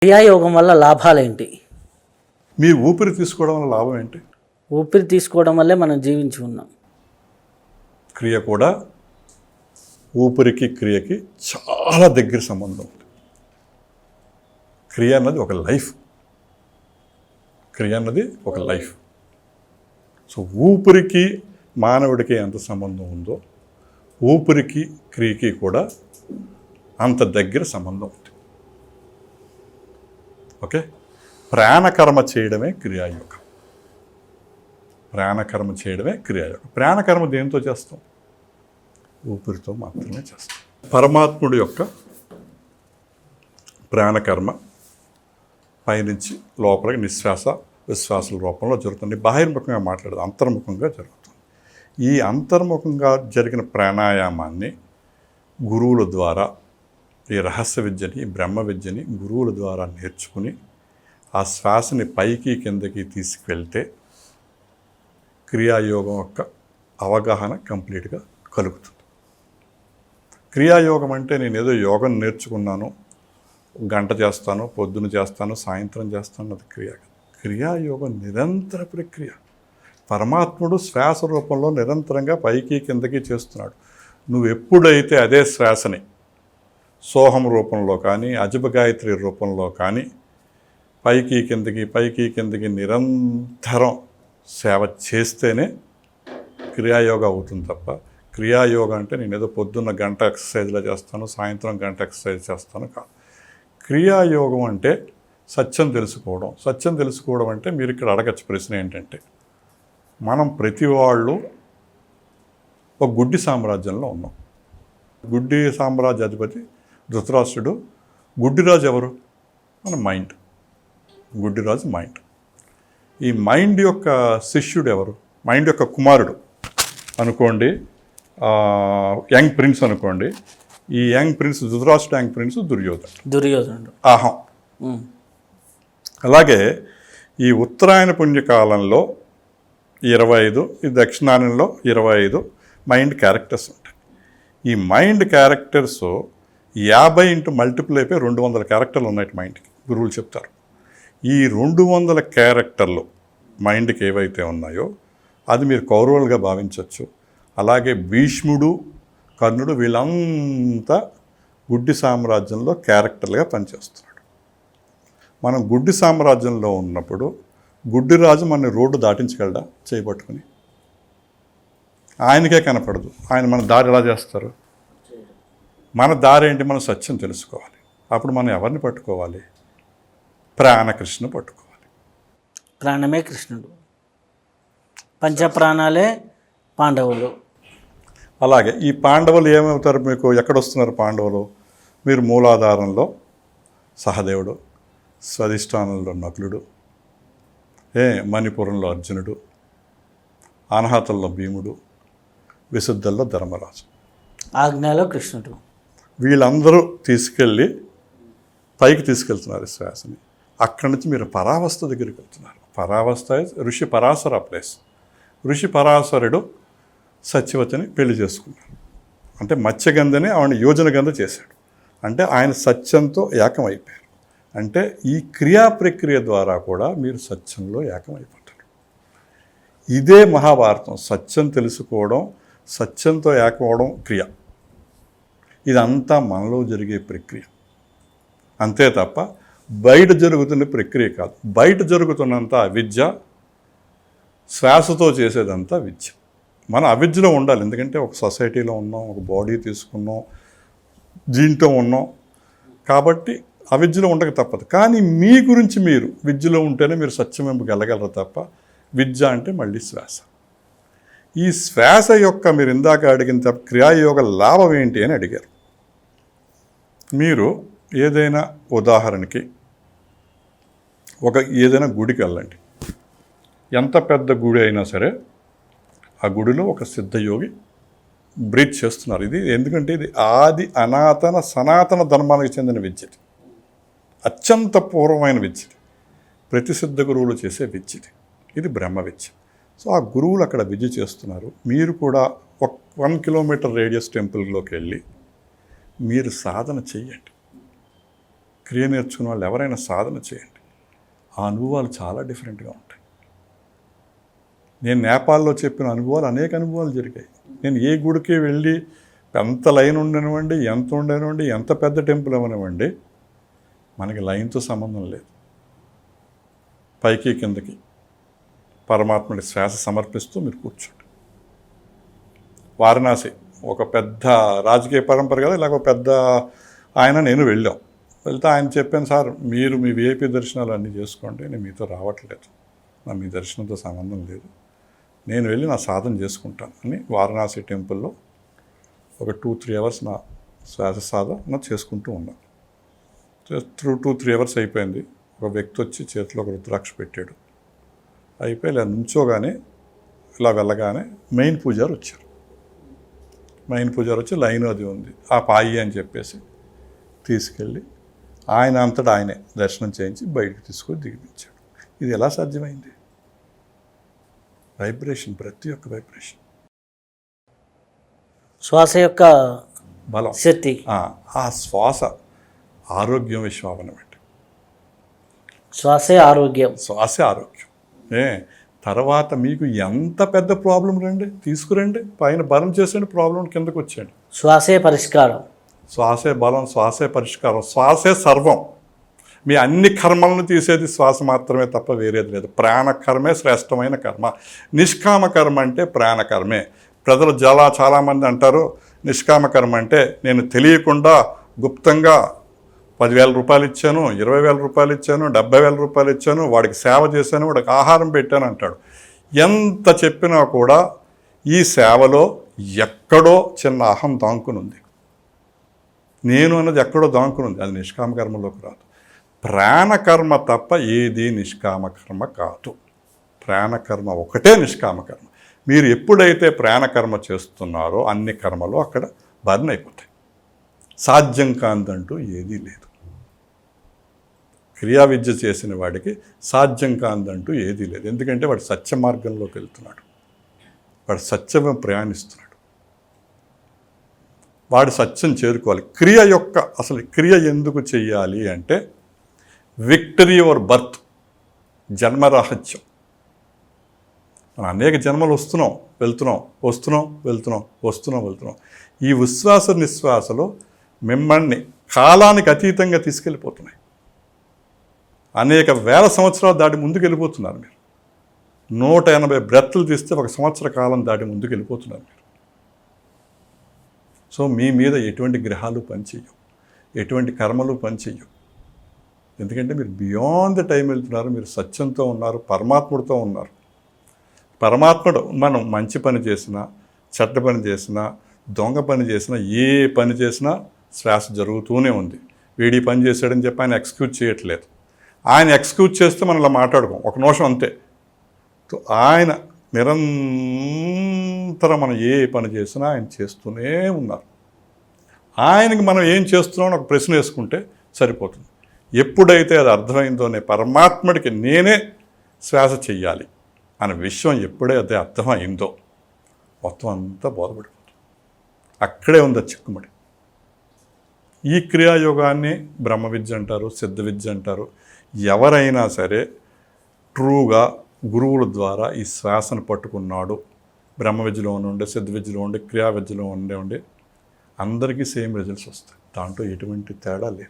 క్రియాయోగం వల్ల లాభాలేంటి? మీరు ఊపిరి తీసుకోవడం వల్ల లాభం ఏంటి? ఊపిరి తీసుకోవడం వల్లే మనం జీవించి ఉన్నాం. క్రియ కూడా ఊపిరికి క్రియకి చాలా దగ్గర సంబంధం ఉంది. క్రియ అన్నది ఒక లైఫ్. క్రియ అన్నది ఒక లైఫ్. సో ఊపిరికి మానవుడికి ఎంత సంబంధం ఉందో ఊపిరికి క్రియకి కూడా అంత దగ్గర సంబంధం ఉంది. ఓకే, ప్రాణకర్మ చేయడమే క్రియాయోగం. ప్రాణకర్మ చేయడమే క్రియాయోగం. ప్రాణకర్మ దేంతో చేస్తాం? ఊపిరితో మాత్రమే చేస్తాం. పరమాత్ముడి యొక్క ప్రాణకర్మ పైనుంచి లోపలికి నిశ్వాస విశ్వాసాల రూపంలో జరుగుతుంది. బహిర్ముఖంగా మాట్లాడదు, అంతర్ముఖంగా జరుగుతుంది. ఈ అంతర్ముఖంగా జరిగిన ప్రాణాయామాన్ని గురువుల ద్వారా, ఈ రహస్య విద్యని, ఈ బ్రహ్మ విద్యని గురువుల ద్వారా నేర్చుకుని ఆ శ్వాసని పైకి కిందకి తీసుకువెళ్తే క్రియాయోగం యొక్క అవగాహన కంప్లీట్గా కలుగుతుంది. క్రియాయోగం అంటే నేను ఏదో యోగం నేర్చుకున్నాను, గంట చేస్తాను, పొద్దున చేస్తాను, సాయంత్రం చేస్తాను, అది క్రియ. క్రియాయోగం నిరంతర ప్రక్రియ. పరమాత్ముడు శ్వాస రూపంలో నిరంతరంగా పైకి కిందకి చేస్తున్నాడు. నువ్వు ఎప్పుడైతే అదే శ్వాసని సోహం రూపంలో కానీ అజబగాయత్రి రూపంలో కానీ పైకి కిందకి నిరంతరం సేవ చేస్తేనే క్రియాయోగం అవుతుంది తప్ప క్రియాయోగం అంటే నేను ఏదో పొద్దున్న గంట ఎక్సర్సైజ్లో చేస్తాను, సాయంత్రం గంట ఎక్సర్సైజ్ చేస్తాను కాదు. క్రియాయోగం అంటే సత్యం తెలుసుకోవడం. సత్యం తెలుసుకోవడం అంటే మీరు ఇక్కడ అడగచ్చు ప్రశ్న ఏంటంటే, మనం ప్రతి వాళ్ళు ఒక గుడ్డి సామ్రాజ్యంలో ఉన్నాం. గుడ్డి సామ్రాజ్య అధిపతి ధృతరాష్ట్రుడు. గుడ్డిరాజు ఎవరు? మన మైండ్. గుడ్డిరాజు మైండ్. ఈ మైండ్ యొక్క శిష్యుడు ఎవరు? మైండ్ యొక్క కుమారుడు అనుకోండి, యంగ్ ప్రిన్స్ అనుకోండి. ఈ యంగ్ ప్రిన్స్ ధృతరాష్ట్రుడు, యంగ్ ప్రిన్స్ దుర్యోధనుడు. అహం. అలాగే ఈ ఉత్తరాయణ పుణ్యకాలంలో 25, ఈ దక్షిణాయనంలో 25 మైండ్ క్యారెక్టర్స్ ఉంటాయి. ఈ మైండ్ క్యారెక్టర్స్ 50 ఇంటూ మల్టిపుల్ అయిపోయి 200 క్యారెక్టర్లు ఉన్నాయి మైండ్కి, గురువులు చెప్తారు. ఈ 200 క్యారెక్టర్లు మైండ్కి ఏవైతే ఉన్నాయో అది మీరు కౌరవులుగా భావించవచ్చు. అలాగే భీష్ముడు, కర్ణుడు వీళ్ళంతా గుడ్డి సామ్రాజ్యంలో క్యారెక్టర్లుగా పనిచేస్తున్నాడు. మనం గుడ్డి సామ్రాజ్యంలో ఉన్నప్పుడు గుడ్డిరాజు మన రోడ్డు దాటించగలడా చేయబట్టుకుని? ఆయనకే కనపడదు. ఆయన మన దారి ఎలా చేస్తారు? మన దారి ఏంటి? మనం సత్యం తెలుసుకోవాలి. అప్పుడు మనం ఎవరిని పట్టుకోవాలి? ప్రాణకృష్ణ పట్టుకోవాలి. ప్రాణమే కృష్ణుడు, పంచప్రాణాలే పాండవులు. అలాగే ఈ పాండవులు ఏమవుతారు? మీకు ఎక్కడొస్తున్నారు పాండవులు? మీరు మూలాధారంలో సహదేవుడు, స్వధిష్టానంలో నకులుడు, మణిపురంలో అర్జునుడు, అనాహతంలో భీముడు, విశుద్ధల్లో ధర్మరాజు, ఆజ్ఞలో కృష్ణుడు. వీళ్ళందరూ తీసుకెళ్ళి పైకి తీసుకెళ్తున్నారు శ్వాసని. అక్కడి నుంచి మీరు పరావస్థ దగ్గరికి వెళ్తున్నారు. పరావస్థ ఋషి పరాశర ప్లేస్. ఋషి పరాశరుడు సత్యవతిని పెళ్లి చేసుకున్నాడు. అంటే మత్స్యగంధని ఆవిడ యోజనగంధ చేశాడు. అంటే ఆయన సత్యంతో ఏకం అయిపోయారు. అంటే ఈ క్రియా ప్రక్రియ ద్వారా కూడా మీరు సత్యంలో ఏకమైపోతారు. ఇదే మహాభారతం. సత్యం తెలుసుకోవడం, సత్యంతో ఏకమవడం క్రియ. ఇదంతా మనలో జరిగే ప్రక్రియ అంతే తప్ప బయట జరుగుతున్న ప్రక్రియ కాదు. బయట జరుగుతున్నంత అవిద్య, శ్వాసతో చేసేదంతా విద్య. మనం అవిద్యలో ఉండాలి. ఎందుకంటే ఒక సొసైటీలో ఉన్నాం, ఒక బాడీ తీసుకున్నాం, దీంట్లో ఉన్నాం కాబట్టి అవిద్యలో ఉండక తప్పదు. కానీ మీ గురించి మీరు విద్యలో ఉంటేనే మీరు సత్యం వెంపుకు వెళ్ళగలరు తప్ప విద్య అంటే మళ్ళీ శ్వాస. ఈ శ్వాస యొక్క మీరు ఇందాక అడిగిన క్రియాయోగ లాభం ఏంటి అని అడిగారు. మీరు ఏదైనా ఉదాహరణకి ఏదైనా గుడికి వెళ్ళండి. ఎంత పెద్ద గుడి అయినా సరే ఆ గుడిలో ఒక సిద్ధయోగి బ్రీత్ చేస్తున్నారు. ఇది ఎందుకంటే ఇది ఆది సనాతన ధర్మానికి చెందిన విద్యది. అత్యంత పూర్వమైన విద్యది. ప్రతి సిద్ధ గురువులు చేసే విద్యది. ఇది బ్రహ్మ విద్య. సో ఆ గురువులు అక్కడ విద్య చేస్తున్నారు. మీరు కూడా 1 కిలోమీటర్ రేడియస్ టెంపుల్లోకి వెళ్ళి మీరు సాధన చెయ్యండి. క్రియ నేర్చుకున్న వాళ్ళు ఎవరైనా సాధన చేయండి, ఆ అనుభవాలు చాలా డిఫరెంట్గా ఉంటాయి. నేను నేపాల్లో చెప్పిన అనుభవాలు అనేక అనుభవాలు జరిగాయి. నేను ఏ గుడికి వెళ్ళి ఎంత లైన్ ఉండనివ్వండి, ఎంత ఉండనివ్వండి, ఎంత పెద్ద టెంపుల్ అవనివ్వండి, మనకి లైన్తో సంబంధం లేదు. పైకి కిందకి పరమాత్మని శ్వాస సమర్పిస్తూ మీరు కూర్చోండి. వారణాసి ఒక పెద్ద రాజకీయ పరంపర కదా, ఇలాగ ఒక పెద్ద ఆయన నేను వెళ్తే ఆయన చెప్పాను, సార్ మీరు మీ విఐపి దర్శనాలు అన్నీ చేసుకోండి, నేను మీతో రావట్లేదు, నా మీ దర్శనంతో సంబంధం లేదు, నేను వెళ్ళి నా సాధన చేసుకుంటాను అని వారణాసి టెంపుల్లో ఒక 2-3 అవర్స్ నా శ్వాస సాధన చేసుకుంటూ ఉన్నాను. 2-3 అవర్స్ అయిపోయింది. ఒక వ్యక్తి వచ్చి చేతిలో ఒక రుద్రాక్ష పెట్టాడు. అయిపోయి ఇలా నుంచోగానే ఇలా వెళ్ళగానే మెయిన్ పూజారి వచ్చారు. మెయిన్ పూజారి వచ్చి లైన్ అది ఉంది, ఆ పాయి అని చెప్పేసి తీసుకెళ్ళి ఆయన అంతటా ఆయనే దర్శనం చేయించి బయటికి తీసుకొని దిగిపించాడు. ఇది ఎలా సాధ్యమైంది? వైబ్రేషన్, ప్రతి ఒక్క వైబ్రేషన్, శ్వాస యొక్క బలం, శక్తి. ఆ శ్వాస ఆరోగ్యం విశ్వాపనం అంటే శ్వాసే ఆరోగ్యం. శ్వాసే ఆరోగ్యం. తర్వాత మీకు ఎంత పెద్ద ప్రాబ్లం రండి, తీసుకురండి, పైన బలం చేసేయండి, ప్రాబ్లం కిందకు వచ్చేయండి. శ్వాసే పరిష్కారం. శ్వాసే బలం, శ్వాసే పరిష్కారం, శ్వాసే సర్వం. మీ అన్ని కర్మలను తీసేది శ్వాస మాత్రమే తప్ప వేరేది లేదు. ప్రాణకర్మే శ్రేష్టమైన కర్మ. నిష్కామ కర్మ అంటే ప్రాణకర్మే. ప్రజలు చాలామంది అంటారు నిష్కామ కర్మ అంటే నేను తెలియకుండా గుప్తంగా 10,000 రూపాయలు ఇచ్చాను, 20,000 రూపాయలు ఇచ్చాను, 70,000 రూపాయలు ఇచ్చాను, వాడికి సేవ చేశాను, వాడికి ఆహారం పెట్టాను అంటాడు. ఎంత చెప్పినా కూడా ఈ సేవలో ఎక్కడో చిన్న అహం దాంకునుంది. నేను అన్నది ఎక్కడో దాంకునుంది, అది నిష్కామ కర్మలోకి రాదు. ప్రాణకర్మ తప్ప ఏది నిష్కామ కర్మ కాదు. ప్రాణకర్మ ఒకటే నిష్కామ కర్మ. మీరు ఎప్పుడైతే ప్రాణకర్మ చేస్తున్నారో అన్ని కర్మలు అక్కడ బర్న్ అయిపోతాయి. సాధ్యం కాందంటూ ఏదీ లేదు. క్రియా విద్య చేసిన వాడికి సాధ్యం కాందంటూ ఏదీ లేదు. ఎందుకంటే వాడు సత్య మార్గంలోకి వెళ్తున్నాడు, వాడు సత్యం ప్రయాణిస్తున్నాడు, వాడు సత్యం చేరుకోవాలి. అసలు క్రియ ఎందుకు చెయ్యాలి అంటే విక్టరీ ఓవర్ బర్త్, జన్మరాహిత్యం. మనం అనేక జన్మలు వెళ్తున్నాం. ఈ ఉచ్ఛ్వాస నిశ్వాసలో మిమ్మల్ని కాలానికి అతీతంగా తీసుకెళ్ళిపోతున్నాయి. అనేక వేల సంవత్సరాలు దాటి ముందుకు వెళ్ళిపోతున్నారు మీరు. 180 బ్రెత్లు తీస్తే 1 సంవత్సర కాలం దాటి ముందుకు వెళ్ళిపోతున్నారు మీరు. సో మీ మీద ఎటువంటి గ్రహాలు పనిచేయవు, ఎటువంటి కర్మలు పనిచేయవు. ఎందుకంటే మీరు బియాండ్ ద టైం వెళ్తున్నారు, మీరు సత్యంతో ఉన్నారు, పరమాత్ముడితో ఉన్నారు. పరమాత్ముడు మనం మంచి పని చేసినా, చెడ్డ పని చేసినా, దొంగ పని చేసినా, ఏ పని చేసినా శ్వాస జరుగుతూనే ఉంది. వీడి పని చేశాడని చెప్పి ఆయన ఎక్స్క్యూజ్ చేయట్లేదు. ఆయన ఎక్స్క్యూజ్ చేస్తే మనం ఇలా మాట్లాడుకోం, 1 నిమిషం అంతే. ఆయన నిరంతరం మనం ఏ పని చేసినా ఆయన చేస్తూనే ఉన్నారు. ఆయనకి మనం ఏం చేస్తున్నామని ఒక ప్రశ్న వేసుకుంటే సరిపోతుంది. ఎప్పుడైతే అది అర్థమైందోనే పరమాత్ముడికి నేనే శ్వాస చెయ్యాలి అనే విషయం ఎప్పుడైతే అర్థమైందో మొత్తం అంతా బోధపడిపోతుంది. అక్కడే ఉంది చిక్కుమడి. ఈ క్రియాయోగాన్ని బ్రహ్మ విద్య అంటారు, సిద్ధ విద్య అంటారు. ఎవరైనా సరే ట్రూగా గురువుల ద్వారా ఈ శ్వాసను పట్టుకున్నాడు, బ్రహ్మ విద్యలో ఉండి, సిద్ధ విద్యలో ఉండి, క్రియా విద్యలో ఉండి అందరికీ సేమ్ రిజల్ట్స్ వస్తాయి. దాంట్లో ఎటువంటి తేడా లేదు.